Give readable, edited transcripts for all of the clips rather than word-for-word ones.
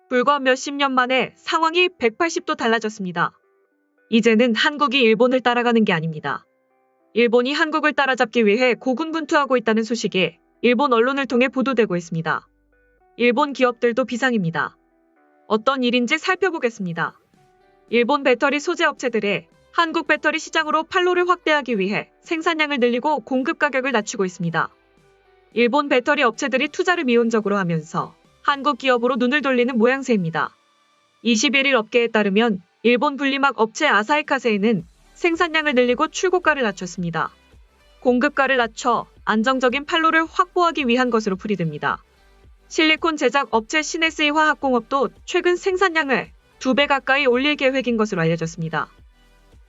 불과 몇십 년 만에 상황이 180도 달라졌습니다. 이제는 한국이 일본을 따라가는 게 아닙니다. 일본이 한국을 따라잡기 위해 고군분투하고 있다는 소식이 일본 언론을 통해 보도되고 있습니다. 일본 기업들도 비상입니다. 어떤 일인지 살펴보겠습니다. 일본 배터리 소재 업체들이 한국 배터리 시장으로 판로를 확대하기 위해 생산량을 늘리고 공급 가격을 낮추고 있습니다. 일본 배터리 업체들이 투자를 미온적으로 하면서 한국 기업으로 눈을 돌리는 모양새입니다. 21일 업계에 따르면 일본 분리막 업체 아사히카세이는 생산량을 늘리고 출고가를 낮췄습니다. 공급가를 낮춰 안정적인 판로를 확보하기 위한 것으로 풀이됩니다. 실리콘 제작 업체 시네스이 화학공업도 최근 생산량을 2배 가까이 올릴 계획인 것으로 알려졌습니다.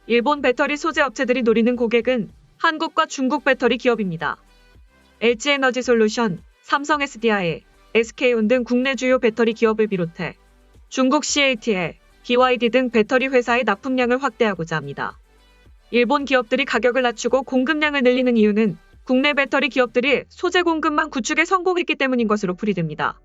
일본 배터리 소재 업체들이 노리는 고객은 한국과 중국 배터리 기업입니다. LG에너지솔루션, 삼성 SDI, SK온 등 국내 주요 배터리 기업을 비롯해 중국 CATL, BYD 등 배터리 회사의 납품량을 확대하고자 합니다. 일본 기업들이 가격을 낮추고 공급량을 늘리는 이유는 국내 배터리 기업들이 소재 공급망 구축에 성공했기 때문인 것으로 풀이됩니다.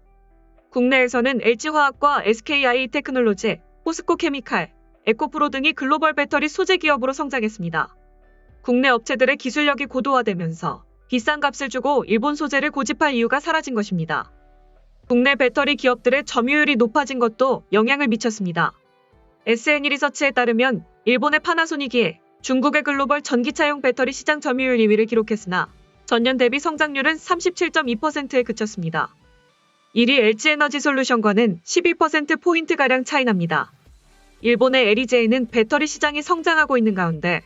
국내에서는 LG화학과 SKI테크놀로지, 포스코케미칼, 에코프로 등이 글로벌 배터리 소재 기업으로 성장했습니다. 국내 업체들의 기술력이 고도화되면서 비싼 값을 주고 일본 소재를 고집할 이유가 사라진 것입니다. 국내 배터리 기업들의 점유율이 높아진 것도 영향을 미쳤습니다. SN리서치에 따르면 일본의 파나소닉이 중국의 글로벌 전기차용 배터리 시장 점유율 2위를 기록했으나 전년 대비 성장률은 37.2%에 그쳤습니다. 1위 LG에너지솔루션과는 12%포인트가량 차이 납니다. 일본의 LEJ는 배터리 시장이 성장하고 있는 가운데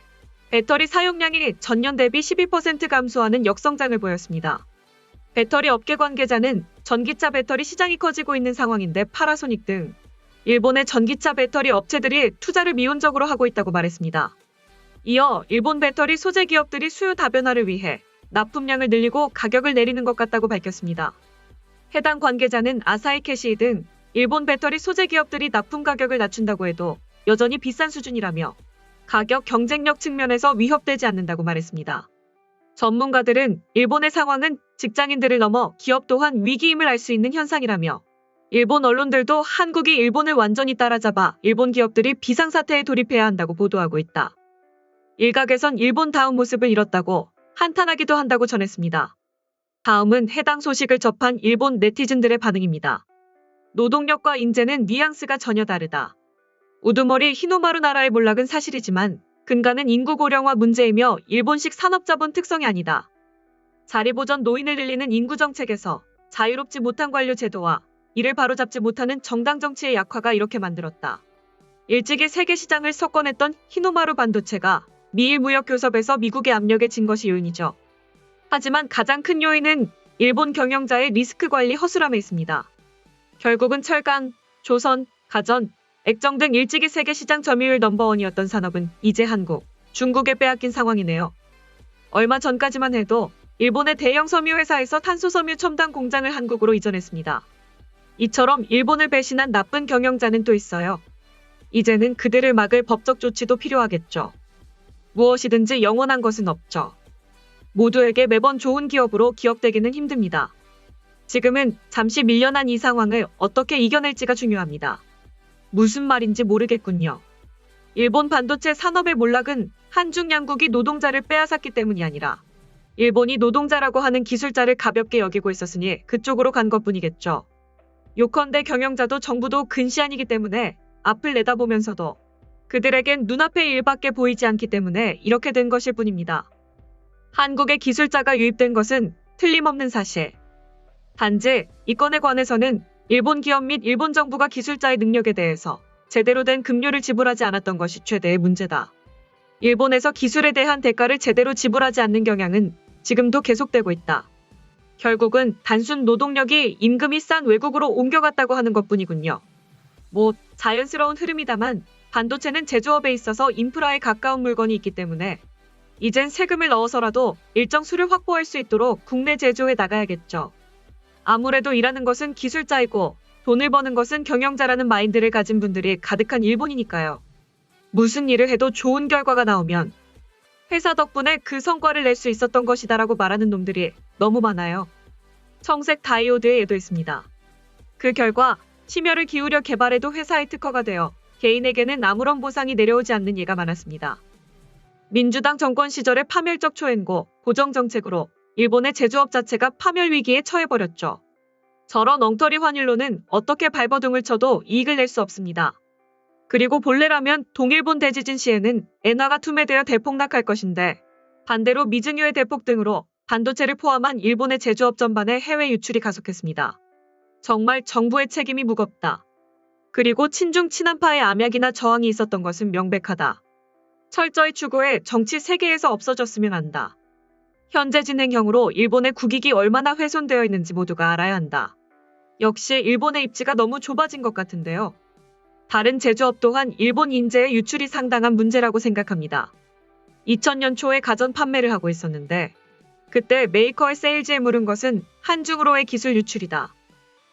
배터리 사용량이 전년 대비 12% 감소하는 역성장을 보였습니다. 배터리 업계 관계자는 전기차 배터리 시장이 커지고 있는 상황인데 파나소닉 등 일본의 전기차 배터리 업체들이 투자를 미온적으로 하고 있다고 말했습니다. 이어 일본 배터리 소재 기업들이 수요 다변화를 위해 납품량을 늘리고 가격을 내리는 것 같다고 밝혔습니다. 해당 관계자는 아사히 캐시이 등 일본 배터리 소재 기업들이 납품 가격을 낮춘다고 해도 여전히 비싼 수준이라며 가격 경쟁력 측면에서 위협되지 않는다고 말했습니다. 전문가들은 일본의 상황은 직장인들을 넘어 기업 또한 위기임을 알 수 있는 현상이라며 일본 언론들도 한국이 일본을 완전히 따라잡아 일본 기업들이 비상사태에 돌입해야 한다고 보도하고 있다. 일각에선 일본 다운 모습을 잃었다고 한탄하기도 한다고 전했습니다. 다음은 해당 소식을 접한 일본 네티즌들의 반응입니다. 노동력과 인재는 뉘앙스가 전혀 다르다. 우두머리 히노마루 나라의 몰락은 사실이지만 근간은 인구 고령화 문제이며 일본식 산업자본 특성이 아니다. 자리보전 노인을 늘리는 인구 정책에서 자유롭지 못한 관료 제도와 이를 바로잡지 못하는 정당 정치의 약화가 이렇게 만들었다. 일찍이 세계 시장을 석권했던 히노마루 반도체가 미일 무역 교섭에서 미국의 압력에 진 것이 요인이죠. 하지만 가장 큰 요인은 일본 경영자의 리스크 관리 허술함에 있습니다. 결국은 철강, 조선, 가전, 액정 등 일찍이 세계 시장 점유율 넘버원이었던 산업은 이제 한국, 중국에 빼앗긴 상황이네요. 얼마 전까지만 해도 일본의 대형 섬유 회사에서 탄소 섬유 첨단 공장을 한국으로 이전했습니다. 이처럼 일본을 배신한 나쁜 경영자는 또 있어요. 이제는 그들을 막을 법적 조치도 필요하겠죠. 무엇이든지 영원한 것은 없죠. 모두에게 매번 좋은 기업으로 기억되기는 힘듭니다. 지금은 잠시 밀려난 이 상황을 어떻게 이겨낼지가 중요합니다. 무슨 말인지 모르겠군요. 일본 반도체 산업의 몰락은 한중 양국이 노동자를 빼앗았기 때문이 아니라 일본이 노동자라고 하는 기술자를 가볍게 여기고 있었으니 그쪽으로 간 것뿐이겠죠. 요컨대 경영자도 정부도 근시안이기 때문에 앞을 내다보면서도 그들에겐 눈앞의 일밖에 보이지 않기 때문에 이렇게 된 것일 뿐입니다. 한국에 기술자가 유입된 것은 틀림없는 사실. 단지 이 건에 관해서는 일본 기업 및 일본 정부가 기술자의 능력에 대해서 제대로 된 급료를 지불하지 않았던 것이 최대의 문제다. 일본에서 기술에 대한 대가를 제대로 지불하지 않는 경향은 지금도 계속되고 있다. 결국은 단순 노동력이 임금이 싼 외국으로 옮겨갔다고 하는 것뿐이군요. 자연스러운 흐름이다만 반도체는 제조업에 있어서 인프라에 가까운 물건이 있기 때문에 이젠 세금을 넣어서라도 일정 수를 확보할 수 있도록 국내 제조에 나가야겠죠. 아무래도 일하는 것은 기술자이고 돈을 버는 것은 경영자라는 마인드를 가진 분들이 가득한 일본이니까요. 무슨 일을 해도 좋은 결과가 나오면 회사 덕분에 그 성과를 낼 수 있었던 것이다라고 말하는 놈들이 너무 많아요. 청색 다이오드의 예도 있습니다. 그 결과 심혈을 기울여 개발해도 회사의 특허가 되어 개인에게는 아무런 보상이 내려오지 않는 예가 많았습니다. 민주당 정권 시절의 파멸적 초행고, 보정 정책으로 일본의 제조업 자체가 파멸 위기에 처해버렸죠. 저런 엉터리 환율로는 어떻게 발버둥을 쳐도 이익을 낼 수 없습니다. 그리고 본래라면 동일본 대지진 시에는 엔화가 투매되어 대폭락할 것인데 반대로 미증유의 대폭 등으로 반도체를 포함한 일본의 제조업 전반의 해외 유출이 가속했습니다. 정말 정부의 책임이 무겁다. 그리고 친중 친한파의 암약이나 저항이 있었던 것은 명백하다. 철저히 추구해 정치 세계에서 없어졌으면 한다. 현재 진행형으로 일본의 국익이 얼마나 훼손되어 있는지 모두가 알아야 한다. 역시 일본의 입지가 너무 좁아진 것 같은데요. 다른 제조업 또한 일본 인재의 유출이 상당한 문제라고 생각합니다. 2000년 초에 가전 판매를 하고 있었는데 그때 메이커의 세일즈에 물은 것은 한중으로의 기술 유출이다.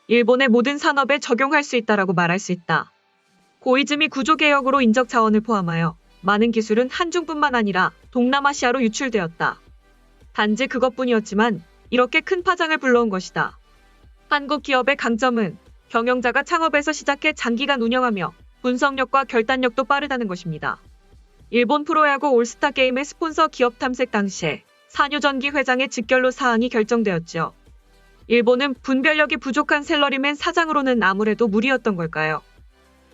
일본의 모든 산업에 적용할 수 있다라고 말할 수 있다. 고이즈미 구조개혁으로 인적 자원을 포함하여 많은 기술은 한중뿐만 아니라 동남아시아로 유출되었다. 단지 그것뿐이었지만 이렇게 큰 파장을 불러온 것이다. 한국 기업의 강점은 경영자가 창업에서 시작해 장기간 운영하며 분석력과 결단력도 빠르다는 것입니다. 일본 프로야구 올스타 게임의 스폰서 기업 탐색 당시에 산유전기 회장의 직결로 사항이 결정되었죠. 일본은 분별력이 부족한 샐러리맨 사장으로는 아무래도 무리였던 걸까요?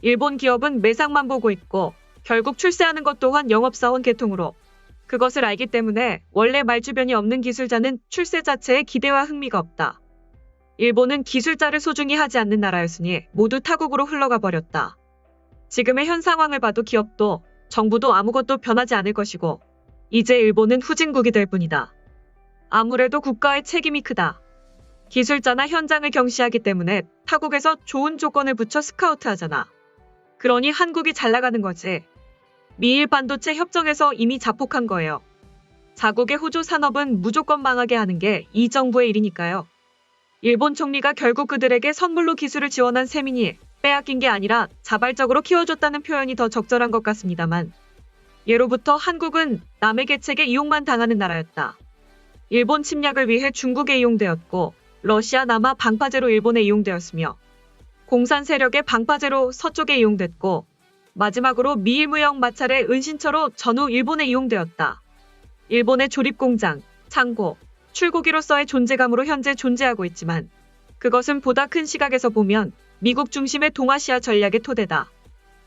일본 기업은 매상만 보고 있고 결국 출세하는 것 또한 영업사원 계통으로 그것을 알기 때문에 원래 말주변이 없는 기술자는 출세 자체에 기대와 흥미가 없다. 일본은 기술자를 소중히 하지 않는 나라였으니 모두 타국으로 흘러가 버렸다. 지금의 현 상황을 봐도 기업도 정부도 아무것도 변하지 않을 것이고 이제 일본은 후진국이 될 뿐이다. 아무래도 국가의 책임이 크다. 기술자나 현장을 경시하기 때문에 타국에서 좋은 조건을 붙여 스카우트하잖아. 그러니 한국이 잘 나가는 거지. 미일 반도체 협정에서 이미 자폭한 거예요. 자국의 호조 산업은 무조건 망하게 하는 게 이 정부의 일이니까요. 일본 총리가 결국 그들에게 선물로 기술을 지원한 셈이니 빼앗긴 게 아니라 자발적으로 키워줬다는 표현이 더 적절한 것 같습니다만 예로부터 한국은 남의 계책에 이용만 당하는 나라였다. 일본 침략을 위해 중국에 이용되었고 러시아 남하 방파제로 일본에 이용되었으며 공산 세력의 방파제로 서쪽에 이용됐고 마지막으로 미일 무역 마찰의 은신처로 전후 일본에 이용되었다. 일본의 조립공장, 창고, 출고기로서의 존재감으로 현재 존재하고 있지만 그것은 보다 큰 시각에서 보면 미국 중심의 동아시아 전략의 토대다.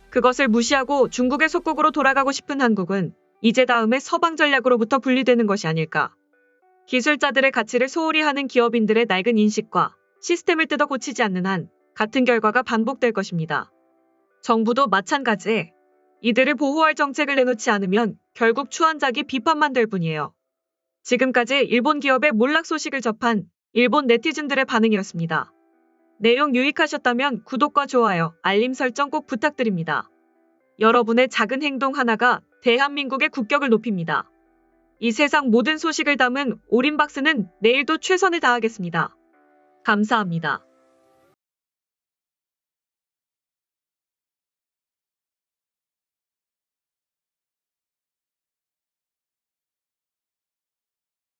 그것을 무시하고 중국의 속국으로 돌아가고 싶은 한국은 이제 다음에 서방 전략으로부터 분리되는 것이 아닐까. 기술자들의 가치를 소홀히 하는 기업인들의 낡은 인식과 시스템을 뜯어 고치지 않는 한 같은 결과가 반복될 것입니다. 정부도 마찬가지. 이들을 보호할 정책을 내놓지 않으면 결국 추한작이 비판만 될 뿐이에요. 지금까지 일본 기업의 몰락 소식을 접한 일본 네티즌들의 반응이었습니다. 내용 유익하셨다면 구독과 좋아요, 알림 설정 꼭 부탁드립니다. 여러분의 작은 행동 하나가 대한민국의 국격을 높입니다. 이 세상 모든 소식을 담은 올인박스는 내일도 최선을 다하겠습니다. 감사합니다.